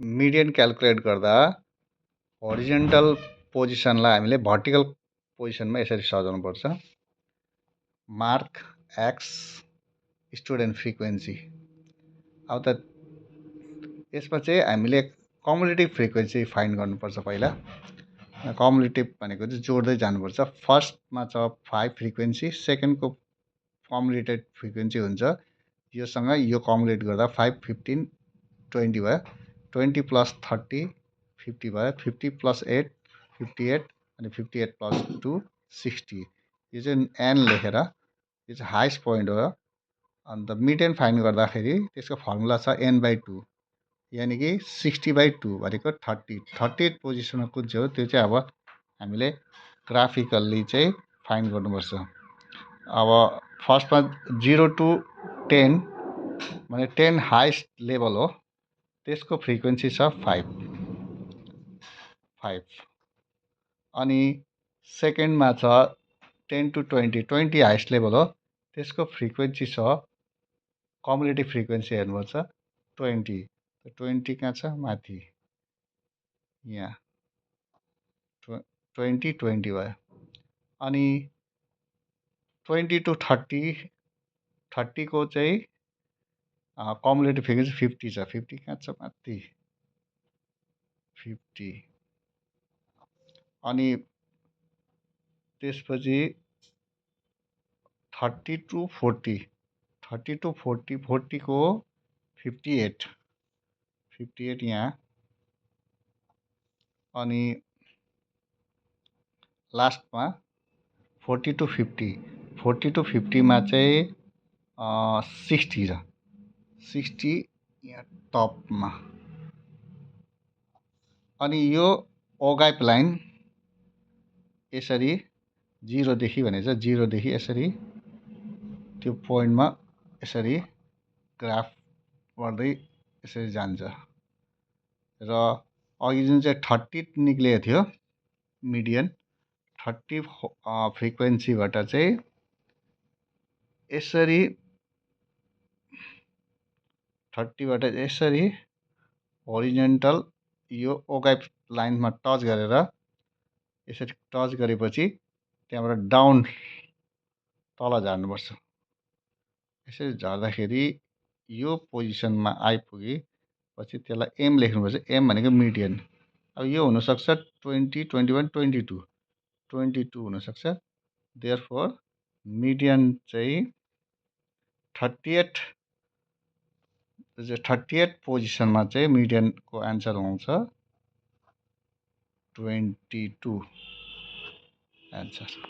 Median calculate गर्दा horizontal पोजिसनलाई हामीले भर्टिकल पोजिसनमा यसरी सजाउनुपर्छ। Mark x student frequency. अब त यसमा चाहिँ हामीले कमुलेटिभ फ्रिक्वेन्सी फाइन्ड गर्नुपर्छ। पहिला कमुलेटिभ भनेको चाहिँ जोड्दै जानुपर्छ। फर्स्टमा छ 5 फ्रिक्वेन्सी, सेकेन्डको कमुलेटेड फ्रिक्वेन्सी हुन्छ योसँग यो कमुलेट गर्दा 5 15 20 भयो। 20 + 30 50 भयो। 50 + 8 58 अनि 58 + 2 60। यो चाहिँ एन लेखेर यो चाहिँ हाइस्ट पोइन्ट हो। अन्त मिडियन फाइन्ड गर्दाखेरि त्यसको फर्मुला छ n/2, यानि कि 60/2 भनेको 30। 30th पोजिसनमा कुन चाहिँ हो त्यो चाहिँ अब हामीले ग्राफिकल्ली चाहिँ फाइन्ड गर्नुपर्छ। अब फर्स्टमा 0 to 10 भने 10 हाइस्ट लेभल हो, त्यसको फ्रिक्वेन्सी छ 5। अनि सेकेन्डमा छ 10 to 20, 20 हाइस्ट लेभल हो, त्यसको फ्रिक्वेन्सी छ कमुलेटिभ फ्रिक्वेन्सी हेर्नुपर्छ 20। 20 कहाँ छ? माथि यहाँ 20 20 भयो। अनि 20 to 30, 30 को चाहिँ कमुलेटिभ फ्रिक्वेन्सी 50 छ। 50 कहाँ छ? माथि 50। अनि त्यसपछि 30 to 40, 30 to 40, 40 को 58, 58 यहाँ। अनि लास्टमा 40 to 50, 40 to 50 मा चाहिँ 60 छ। 60 यहाँ टपमा। अनि यो ओगाइप लाइन यसरी 0 देखि भनेछ, 0 देखि यसरी त्यो पोइन्टमा यसरी ग्राफ बढ्दै यसरी जान्छ। र अघि जुन चाहिँ 30 निक्लेको थियो मिडियन, 30 फ्रिक्वेन्सीबाट चाहिँ यसरी 30बाट यसरी होरिजेन्टल यो ओगाइप लाइनमा टच गरेर यसरी टच गरेपछि त्यहाँबाट डाउन तल झार्नुपर्छ। यसरी झार्दाखेरि यो पोजिसनमा आइपुगेपछि त्यसलाई एम लेख्नुपर्छ। एम भनेको मिडियन। अब यो हुनसक्छ 20 21 22 22 हुनसक्छ। देयरफोर मिडियन चाहिँ 30th पोजिसनमा चाहिँ मिडियनको एन्सर आउँछ 22 एन्सर।